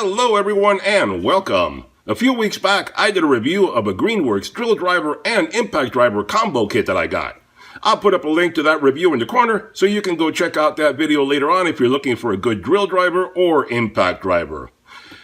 Hello everyone and welcome. A few weeks back I did a review of a Greenworks drill driver and impact driver combo kit that I got. I'll put up a link to that review in the corner so you can go check out that video later on if you're looking for a good drill driver or impact driver.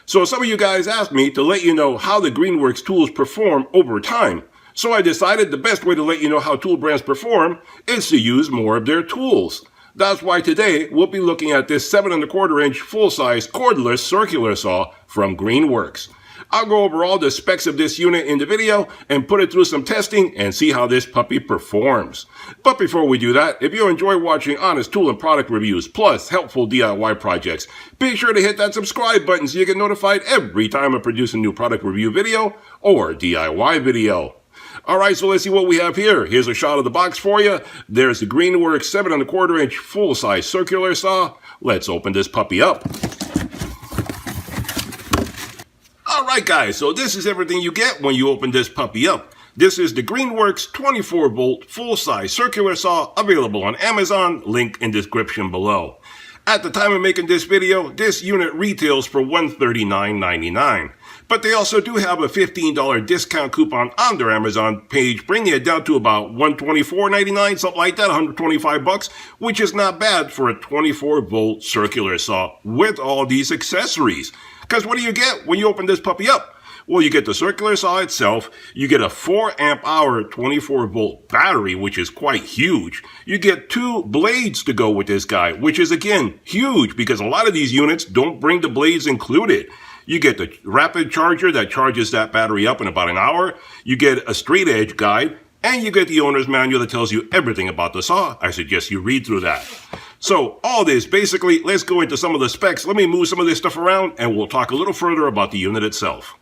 So some of you guys asked me to let you know how the Greenworks tools perform over time. So I decided the best way to let you know how tool brands perform is to use more of their tools. That's why today we'll be looking at this 7 1/4 inch full-size cordless circular saw from Greenworks. I'll go over all the specs of this unit in the video and put it through some testing and see how this puppy performs. But before we do that, if you enjoy watching honest tool and product reviews plus helpful DIY projects, be sure to hit that subscribe button so you get notified every time I produce a new product review video or DIY video. Alright, so let's see what we have here. Here's a shot of the box for you. There's the Greenworks 7 1/4 inch full-size circular saw. Let's open this puppy up. Alright guys, so this is everything you get when you open this puppy up. This is the Greenworks 24V full-size circular saw, available on Amazon, link in description below. At the time of making this video, this unit retails for $139.99. But they also do have a $15 discount coupon on their Amazon page, bringing it down to about $124.99, something like that, $125, which is not bad for a 24V circular saw with all these accessories. Because what do you get when you open this puppy up? Well, you get the circular saw itself, you get a 4 amp hour 24V battery, which is quite huge. You get 2 blades to go with this guy, which is again huge because a lot of these units don't bring the blades included. You get the rapid charger that charges that battery up in about an hour. You get a straight edge guide, and you get the owner's manual that tells you everything about the saw. I suggest you read through that. So all this, basically, let's go into some of the specs. Let me move some of this stuff around, and we'll talk a little further about the unit itself.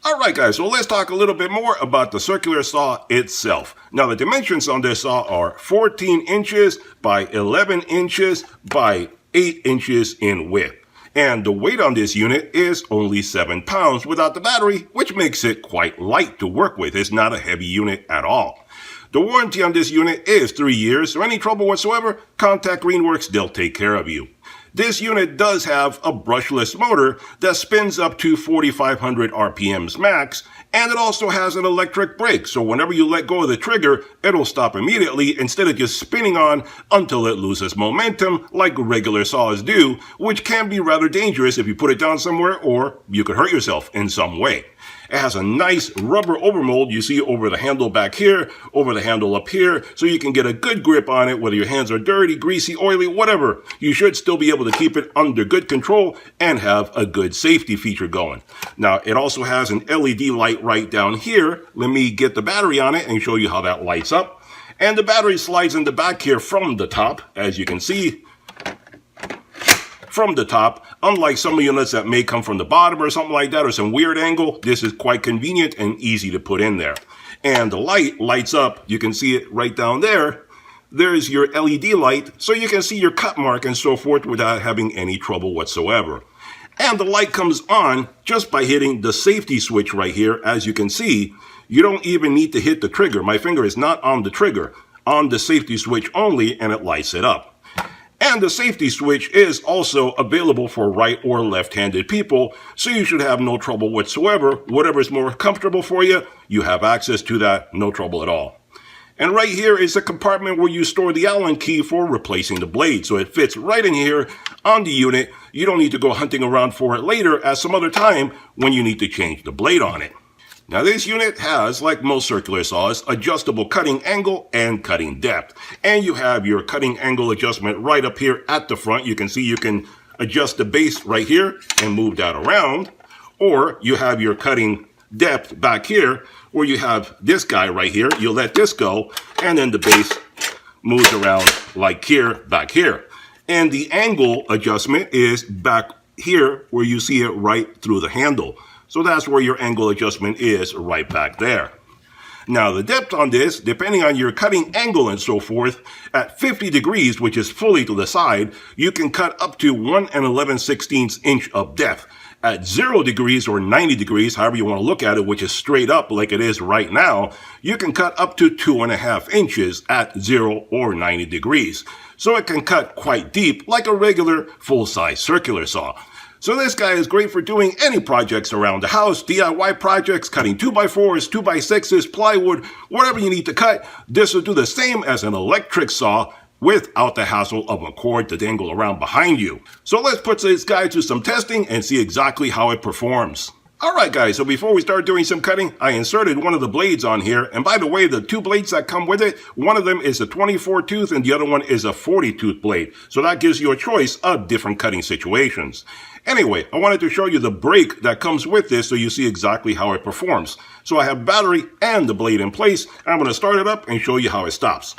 Alright guys, so let's talk a little bit more about the circular saw itself. Now the dimensions on this saw are 14 inches by 11 inches by 8 inches in width. And the weight on this unit is only 7 pounds without the battery, which makes it quite light to work with. It's not a heavy unit at all. The warranty on this unit is 3 years, so any trouble whatsoever, contact Greenworks, they'll take care of you. This unit does have a brushless motor that spins up to 4,500 RPMs max, and it also has an electric brake, so whenever you let go of the trigger, it'll stop immediately instead of just spinning on until it loses momentum like regular saws do, which can be rather dangerous if you put it down somewhere or you could hurt yourself in some way. It has a nice rubber overmold you see over the handle back here, over the handle up here, so you can get a good grip on it whether your hands are dirty, greasy, oily, whatever. You should still be able to keep it under good control and have a good safety feature going. Now, it also has an LED light right down here. Let me get the battery on it and show you how that lights up. And the battery slides in the back here from the top, as you can see. From the top, unlike some units that may come from the bottom or something like that, or some weird angle, this is quite convenient and easy to put in there. And the light lights up, you can see it right down there. There's your LED light, so you can see your cut mark and so forth without having any trouble whatsoever. And the light comes on just by hitting the safety switch right here. As you can see, you don't even need to hit the trigger. My finger is not on the trigger, on the safety switch only, and it lights it up. And the safety switch is also available for right or left-handed people, so you should have no trouble whatsoever. Whatever's more comfortable for you, you have access to that, no trouble at all. And right here is a compartment where you store the Allen key for replacing the blade, so it fits right in here on the unit. You don't need to go hunting around for it later at some other time when you need to change the blade on it. Now this unit has, like most circular saws, adjustable cutting angle and cutting depth. And you have your cutting angle adjustment right up here at the front. You can see you can adjust the base right here and move that around. Or you have your cutting depth back here where you have this guy right here. You let this go and then the base moves around like here, back here. And the angle adjustment is back here where you see it right through the handle. So that's where your angle adjustment is, right back there. Now the depth on this, depending on your cutting angle and so forth, at 50 degrees, which is fully to the side, you can cut up to 1 11/16 inch of depth. At 0 degrees or 90 degrees, however you want to look at it, which is straight up like it is right now, you can cut up to 2.5 inches at 0 or 90 degrees. So it can cut quite deep like a regular full-size circular saw. So this guy is great for doing any projects around the house, DIY projects, cutting 2x4s, 2x6s, plywood, whatever you need to cut. This will do the same as an electric saw without the hassle of a cord to dangle around behind you. So let's put this guy to some testing and see exactly how it performs. Alright guys, so before we start doing some cutting, I inserted one of the blades on here, and by the way, the two blades that come with it, one of them is a 24 tooth and the other one is a 40 tooth blade, so that gives you a choice of different cutting situations. Anyway, I wanted to show you the brake that comes with this so you see exactly how it performs. So I have battery and the blade in place, and I'm going to start it up and show you how it stops.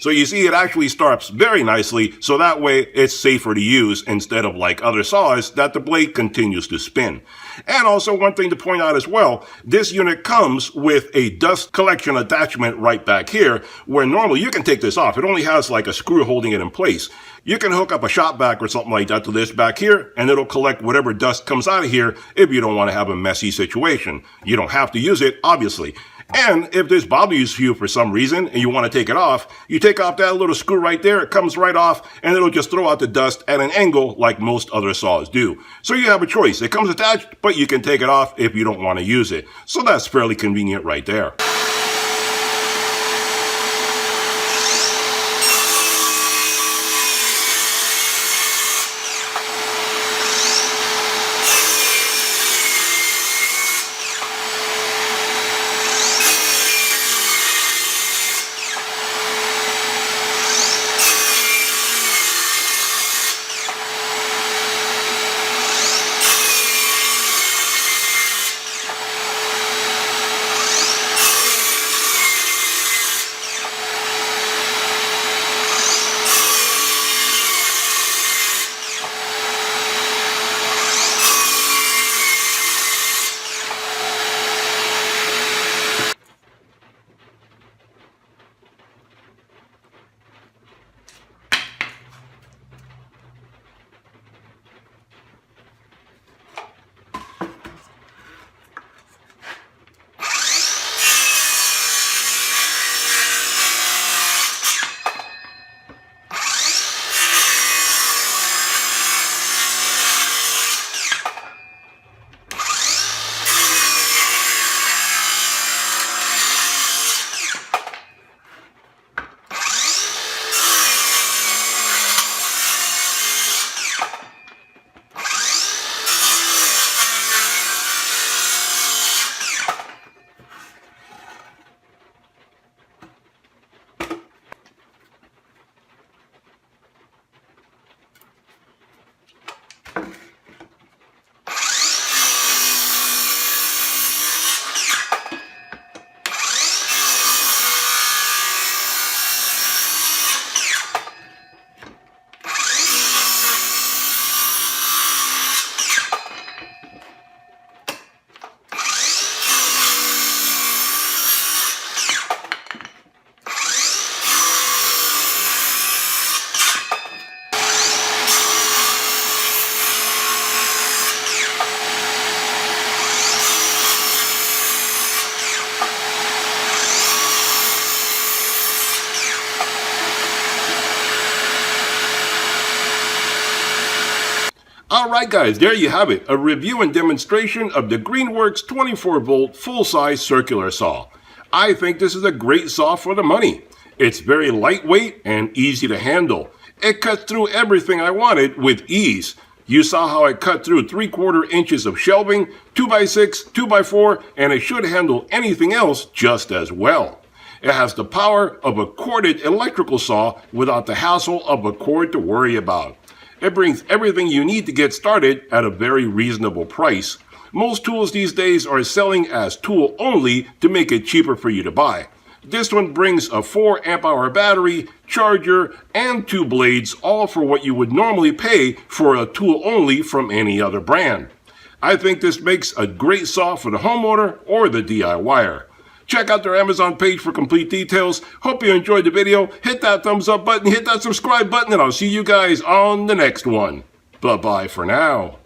So you see it actually starts very nicely, so that way it's safer to use instead of like other saws that the blade continues to spin. And also one thing to point out as well, this unit comes with a dust collection attachment right back here, where normally you can take this off. It only has like a screw holding it in place. You can hook up a shop vac or something like that to this back here, and it'll collect whatever dust comes out of here if you don't want to have a messy situation. You don't have to use it, obviously. And if this bothers you for some reason and you want to take it off, you take off that little screw right there, it comes right off, and it'll just throw out the dust at an angle like most other saws do. So you have a choice. It comes attached, but you can take it off if you don't want to use it. So that's fairly convenient right there. Alright guys, there you have it, a review and demonstration of the Greenworks 24V full-size circular saw. I think this is a great saw for the money. It's very lightweight and easy to handle. It cuts through everything I wanted with ease. You saw how it cut through 3/4 inches of shelving, 2x6, 2x4, and it should handle anything else just as well. It has the power of a corded electrical saw without the hassle of a cord to worry about. It brings everything you need to get started at a very reasonable price. Most tools these days are selling as tool only to make it cheaper for you to buy. This one brings a 4 amp hour battery, charger, and 2 blades, all for what you would normally pay for a tool only from any other brand. I think this makes a great saw for the homeowner or the DIYer. Check out their Amazon page for complete details. Hope you enjoyed the video. Hit that thumbs up button, hit that subscribe button, and I'll see you guys on the next one. Bye-bye for now.